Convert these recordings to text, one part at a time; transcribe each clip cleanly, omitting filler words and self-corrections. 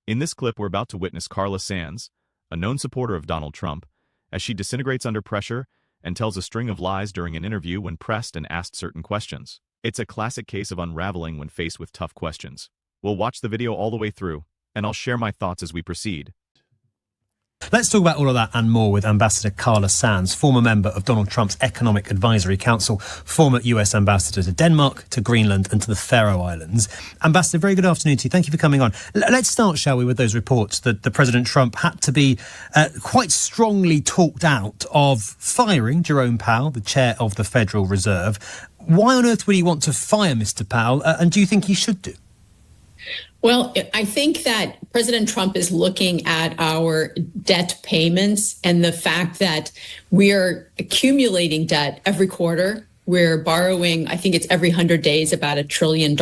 In this clip, we're about to witness Carla Sands, a known supporter of Donald Trump, as she disintegrates under pressure and tells a string of lies during an interview when pressed and asked certain questions. It's a classic case of unraveling when faced with tough questions. We'll watch the video all the way through, and I'll share my thoughts as we proceed. Let's talk about all of that and more with Ambassador Carla Sands, former member of Donald Trump's Economic Advisory Council, former US Ambassador to Denmark, to Greenland and to the Faroe Islands. Ambassador, very good afternoon to you. Thank you for coming on. Let's start, shall we, with those reports that the President Trump had to be quite strongly talked out of firing Jerome Powell, the chair of the Federal Reserve. Why on earth would he want to fire Mr. Powell, and do you think he should do? Well, I think that President Trump is looking at our debt payments and the fact that we're accumulating debt every quarter. We're borrowing, I think it's every 100 days, about $1 trillion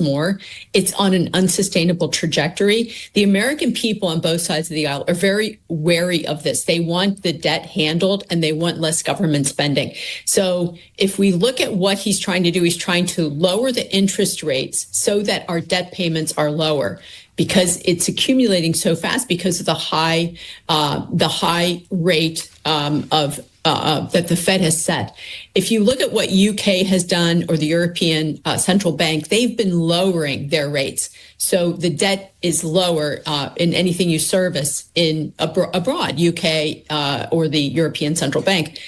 more. It's on an unsustainable trajectory. The American people on both sides of the aisle are very wary of this. They want the debt handled and they want less government spending. So if we look at what he's trying to do, he's trying to lower the interest rates so that our debt payments are lower, because it's accumulating so fast because of the high rate that the Fed has set. If you look at what UK has done, or the European Central Bank, they've been lowering their rates. So the debt is lower in anything you service in abroad, UK or the European Central Bank.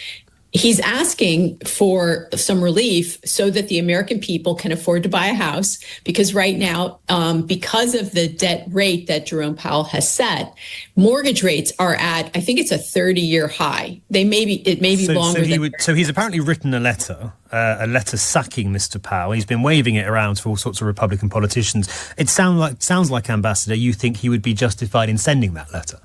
He's asking for some relief so that the American people can afford to buy a house, because right now, because of the debt rate that Jerome Powell has set, mortgage rates are at, I think it's a 30-year high. It may be longer. So he's apparently written a letter sacking Mr. Powell. He's been waving it around to all sorts of Republican politicians. It sounds like, Ambassador, you think he would be justified in sending that letter?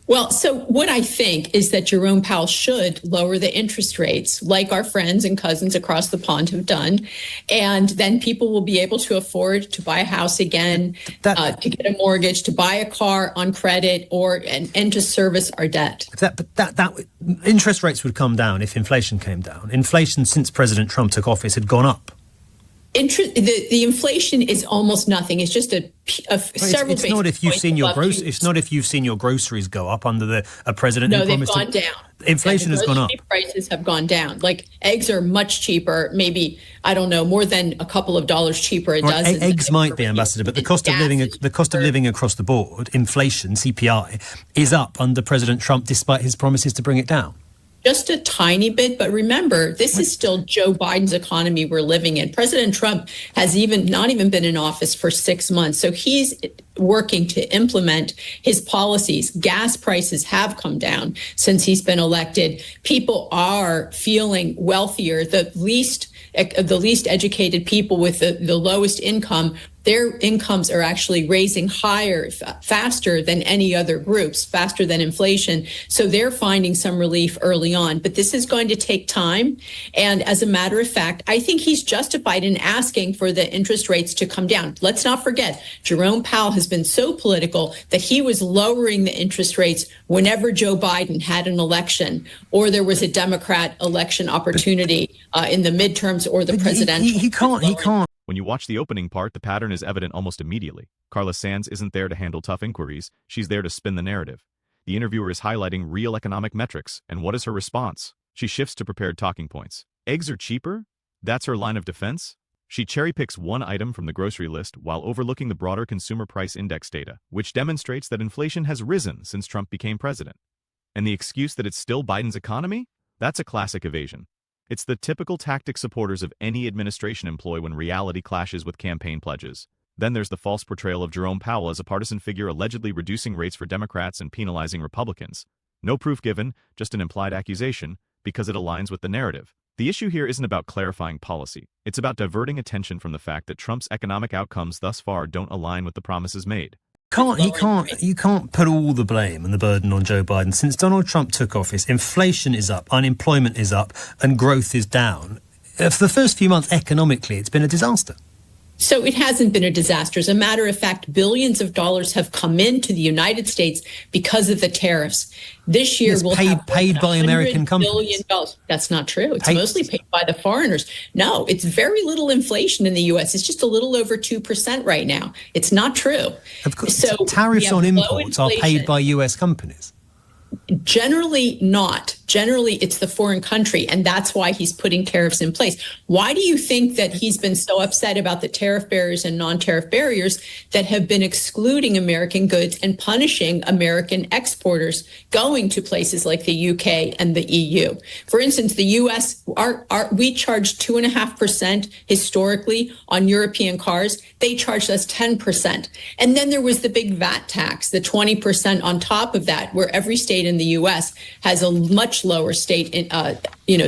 Well, so what I think is that Jerome Powell should lower the interest rates, like our friends and cousins across the pond have done. And then people will be able to afford to buy a house again, to get a mortgage, to buy a car on credit, and to service our debt. That interest rates would come down if inflation came down. Inflation since President Trump took office had gone up. The inflation is almost nothing. It's just several. It's not if you've seen your groceries go up under a president. No, they've gone down. Inflation has gone up. Prices have gone down. Like eggs are much cheaper. Maybe, I don't know, more than a couple of dollars cheaper a dozen. Eggs might be, Ambassador, but the cost of living across the board, inflation, CPI, is up under President Trump despite his promises to bring it down. Just a tiny bit, but remember, this is still Joe Biden's economy we're living in. President Trump has not even been in office for 6 months, so he's working to implement his policies. Gas prices have come down since he's been elected. People are feeling wealthier. The least educated people with the lowest income, their incomes are actually raising higher, faster than any other groups, faster than inflation. So they're finding some relief early on. But this is going to take time. And as a matter of fact, I think he's justified in asking for the interest rates to come down. Let's not forget, Jerome Powell has been so political that he was lowering the interest rates whenever Joe Biden had an election or there was a Democrat election opportunity in the midterms or the presidential. He can't. When you watch the opening part, the pattern is evident almost immediately. Carla Sands isn't there to handle tough inquiries, she's there to spin the narrative. The interviewer is highlighting real economic metrics, and what is her response? She shifts to prepared talking points. Eggs are cheaper? That's her line of defense? She cherry-picks one item from the grocery list while overlooking the broader consumer price index data, which demonstrates that inflation has risen since Trump became president. And the excuse that it's still Biden's economy? That's a classic evasion. It's the typical tactic supporters of any administration employ when reality clashes with campaign pledges. Then there's the false portrayal of Jerome Powell as a partisan figure allegedly reducing rates for Democrats and penalizing Republicans. No proof given, just an implied accusation, because it aligns with the narrative. The issue here isn't about clarifying policy. It's about diverting attention from the fact that Trump's economic outcomes thus far don't align with the promises made. You can't put all the blame and the burden on Joe Biden. Since Donald Trump took office, inflation is up, unemployment is up, and growth is down. For the first few months, economically, it's been a disaster. So it hasn't been a disaster. As a matter of fact, billions of dollars have come into the United States because of the tariffs. This year, we'll have paid by American companies. $100 billion. That's not true. It's mostly paid by the foreigners. No, it's very little inflation in the U.S. It's just a little over 2% right now. It's not true. Of course, so tariffs on imports are paid by U.S. companies. Generally not. Generally, it's the foreign country, and that's why he's putting tariffs in place. Why do you think that he's been so upset about the tariff barriers and non-tariff barriers that have been excluding American goods and punishing American exporters going to places like the UK and the EU? For instance, the US, we charged 2.5% historically on European cars. They charged us 10%. And then there was the big VAT tax, the 20% on top of that, where every state in the US has a much lower state,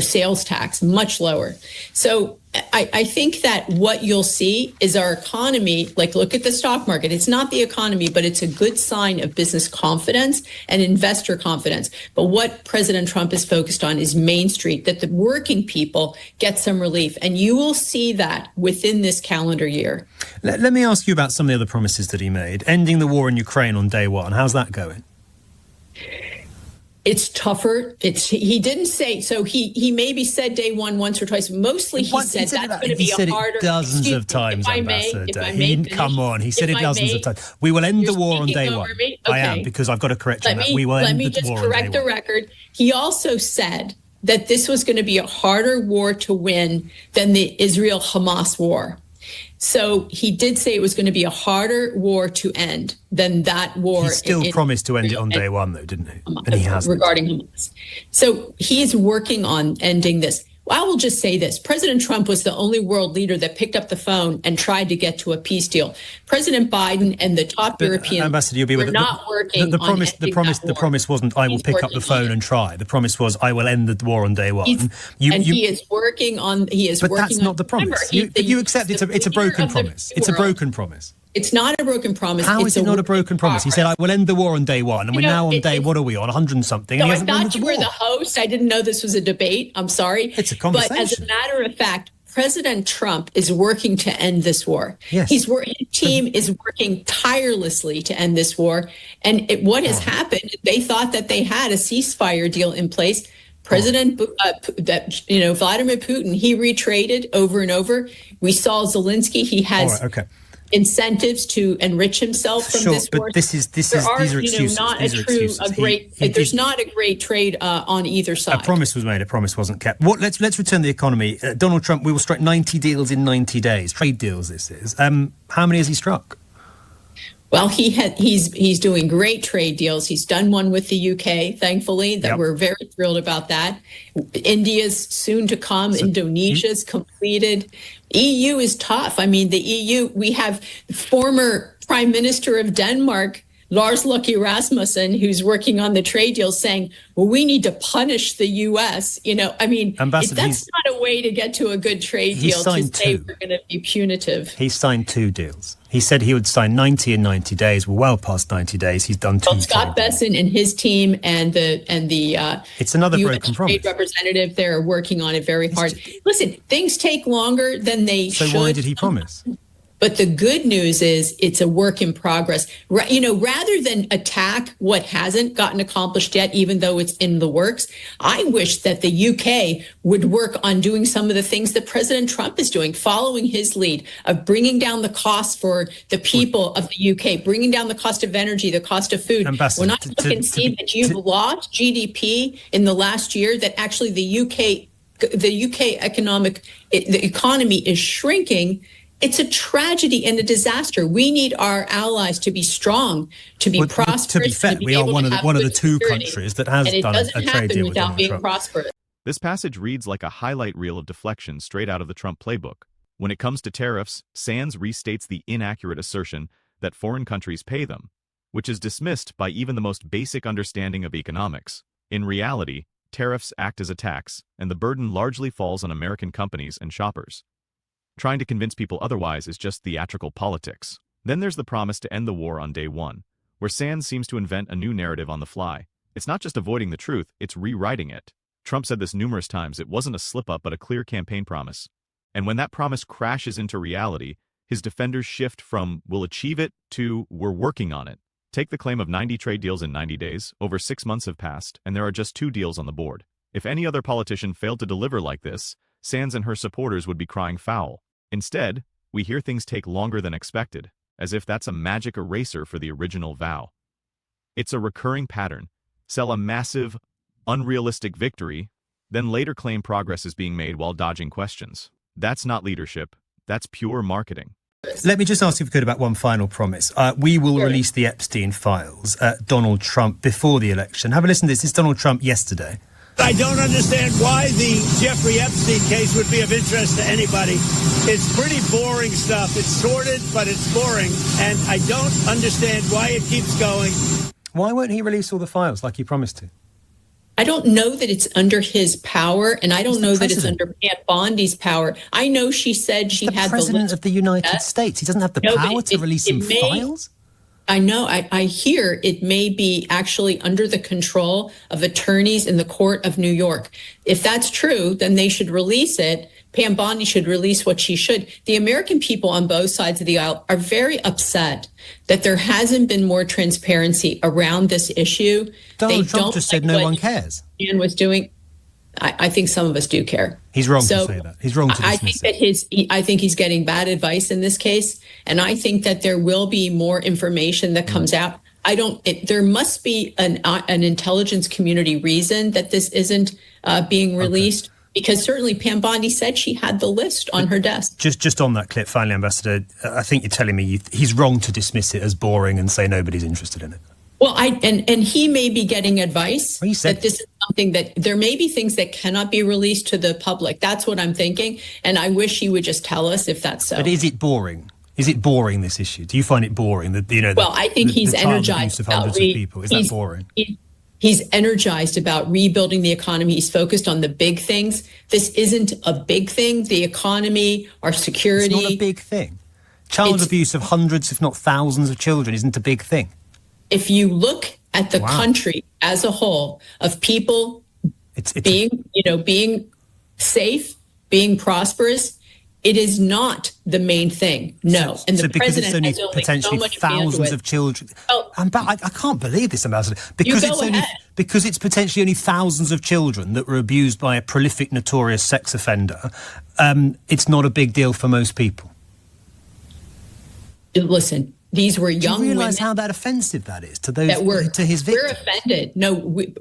sales tax, much lower. So I think that what you'll see is our economy, like look at the stock market. It's not the economy, but it's a good sign of business confidence and investor confidence. But what President Trump is focused on is Main Street, that the working people get some relief. And you will see that within this calendar year. Let me ask you about some of the other promises that he made. Ending the war in Ukraine on day one. How's that going? It's tougher. He didn't say, so he maybe said day one once or twice. Mostly he said that's going to be a harder. He said it dozens of times, Ambassador. Come on, he said it dozens of times. We will end the war on day one. Okay. I am, because I've got to correct you on that. We will end the war on day one. Let me just correct the record. He also said that this was going to be a harder war to win than the Israel-Hamas war. So he did say it was going to be a harder war to end than that war. He still promised to end it on day one, though, didn't he? And he hasn't. Regarding Hamas. So he's working on ending this. I will just say this. President Trump was the only world leader that picked up the phone and tried to get to a peace deal. President Biden and the top European were not working the promise wasn't, I will pick up the phone and try. The promise was, I will end the war on day one. He is working on... But that's not the promise. You accept it's a broken promise. It's a broken promise. It's not a broken promise. How is it not a broken promise? He said, I will end the war on day one. And we're now on day, what are we on, 100 and something? No, I thought you were the host. I didn't know this was a debate. I'm sorry. It's a conversation. But as a matter of fact, President Trump is working to end this war. Yes. His team is working tirelessly to end this war. And what has happened, they thought that they had a ceasefire deal in place. Vladimir Putin, he retreated over and over. We saw Zelensky. He has incentives to enrich himself from this war. But these are excuses. There's not a great trade on either side. A promise was made. A promise wasn't kept. Let's return to the economy. Donald Trump, we will strike 90 deals in 90 days. Trade deals, this is. How many has he struck? Well, he's doing great trade deals. He's done one with the UK, thankfully, that we're very thrilled about that. India's soon to come. Indonesia's completed. EU is tough. I mean, the EU, we have former Prime Minister of Denmark, Lars Løkke Rasmussen, who's working on the trade deals, saying, well, we need to punish the U.S. That's not a way to get to a good trade deal, to say we're going to be punitive. He signed 2 deals. He said he would sign 90 in 90 days. We're well past 90 days. He's done 2. Well, Scott Bessent and his team and the it's another US broken promise. Trade representative, they're working on it very hard. Listen, things take longer than they should. So why did he promise? But the good news is it's a work in progress. Rather than attack what hasn't gotten accomplished yet, even though it's in the works, I wish that the UK would work on doing some of the things that President Trump is doing, following his lead of bringing down the cost for the people of the UK, bringing down the cost of energy, the cost of food. When I look and see that you've lost GDP in the last year, that actually the UK economy is shrinking. It's a tragedy and a disaster. We need our allies to be strong, to be prosperous. To be fair, we are one of the 2 countries that has done a trade deal with Donald Trump. Prosperous. This passage reads like a highlight reel of deflection straight out of the Trump playbook. When it comes to tariffs, Sands restates the inaccurate assertion that foreign countries pay them, which is dismissed by even the most basic understanding of economics. In reality, tariffs act as a tax, and the burden largely falls on American companies and shoppers. Trying to convince people otherwise is just theatrical politics. Then there's the promise to end the war on day one, where Sands seems to invent a new narrative on the fly. It's not just avoiding the truth, it's rewriting it. Trump said this numerous times. It wasn't a slip-up but a clear campaign promise. And when that promise crashes into reality, His defenders shift from "we'll achieve it" to "we're working on it." Take the claim of 90 trade deals in 90 days, over 6 months have passed, and there are just 2 deals on the board. If any other politician failed to deliver like this, Sands and her supporters would be crying foul. Instead, we hear things take longer than expected, as if that's a magic eraser for the original vow. It's a recurring pattern. Sell a massive, unrealistic victory, then later claim progress is being made while dodging questions. That's not leadership. That's pure marketing. Let me just ask if we could about one final promise. We will release the Epstein Files, Donald Trump, before the election. Have a listen to this. It's Donald Trump yesterday. I don't understand why the Jeffrey Epstein case would be of interest to anybody. It's pretty boring stuff. It's sordid, but it's boring. And I don't understand why it keeps going. Why won't he release all the files like he promised to? I don't know that it's under his power, and I don't know that it's under Pam Bondi's power. I know she said she had the president of the United States. He doesn't have the power to release some files? I know. I hear it may be actually under the control of attorneys in the court of New York. If that's true, then they should release it. Pam Bondi should release what she should. The American people on both sides of the aisle are very upset that there hasn't been more transparency around this issue. Donald Trump just said no one cares. And was doing. I think some of us do care. He's wrong to say that. He's wrong to dismiss it. I think he's getting bad advice in this case, and I think that there will be more information that comes out. There must be an intelligence community reason that this isn't being released. Okay. Because certainly Pam Bondi said she had the list on her desk. Just on that clip, finally, Ambassador, I think you're telling me he's wrong to dismiss it as boring and say nobody's interested in it. Well, and he may be getting advice that this is something that there may be things that cannot be released to the public. That's what I'm thinking. And I wish he would just tell us if that's so. But is it boring? Is it boring, this issue? Do you find it boring? Well, I think he's energized about hundreds of people. Is that boring? He's energized about rebuilding the economy. He's focused on the big things. This isn't a big thing. The economy, our security. It's not a big thing. Child abuse of hundreds, if not thousands of children isn't a big thing. If you look at the country as a whole of people being safe, being prosperous, it is not the main thing. No. And the president has only potentially so much thousands of children. I can't believe this, Ambassador. Because it's potentially only thousands of children that were abused by a prolific, notorious sex offender. It's not a big deal for most people. Listen, these were young women. Do you realise how offensive that is to those to his victims? We're offended. No,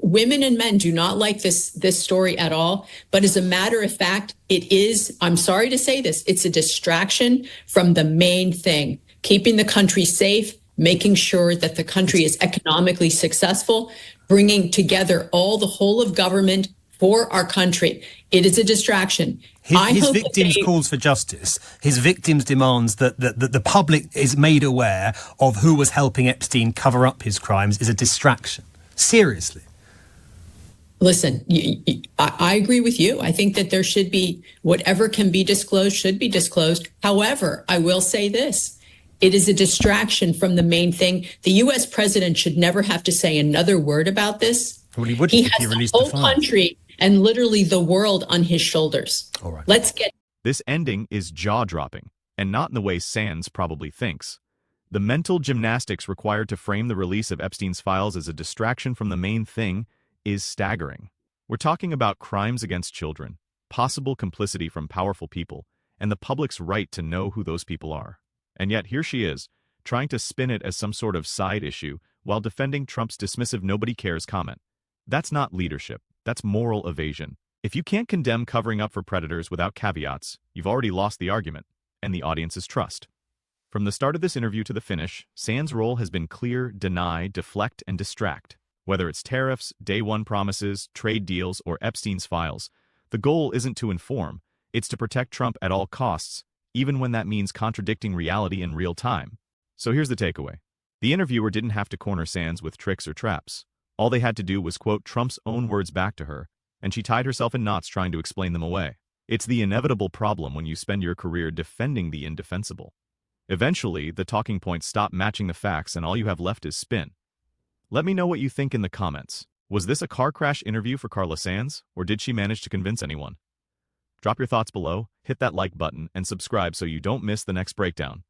women and men do not like this story at all. But as a matter of fact, it is, I'm sorry to say this, it's a distraction from the main thing, keeping the country safe, making sure that the country is economically successful, bringing together the whole of government for our country. It is a distraction. His victims' calls for justice, his victims' demands that the public is made aware of who was helping Epstein cover up his crimes is a distraction. Seriously. Listen, I agree with you. I think that there should be whatever can be disclosed should be disclosed. However, I will say this. It is a distraction from the main thing. The U.S. president should never have to say another word about this. Well, he wouldn't if he released the file. He has the whole country and literally the world on his shoulders. All right. This ending is jaw-dropping, and not in the way Sands probably thinks. The mental gymnastics required to frame the release of Epstein's files as a distraction from the main thing is staggering. We're talking about crimes against children, possible complicity from powerful people, and the public's right to know who those people are. And yet here she is, trying to spin it as some sort of side issue while defending Trump's dismissive nobody cares comment. That's not leadership. That's moral evasion. If you can't condemn covering up for predators without caveats, you've already lost the argument, and the audience's trust. From the start of this interview to the finish, Sands' role has been clear, deny, deflect, and distract. Whether it's tariffs, day one promises, trade deals, or Epstein's files, the goal isn't to inform, it's to protect Trump at all costs, even when that means contradicting reality in real time. So here's the takeaway. The interviewer didn't have to corner Sands with tricks or traps. All they had to do was quote Trump's own words back to her, and she tied herself in knots trying to explain them away. It's the inevitable problem when you spend your career defending the indefensible. Eventually, the talking points stop matching the facts and all you have left is spin. Let me know what you think in the comments. Was this a car crash interview for Carla Sands, or did she manage to convince anyone? Drop your thoughts below, hit that like button, and subscribe so you don't miss the next breakdown.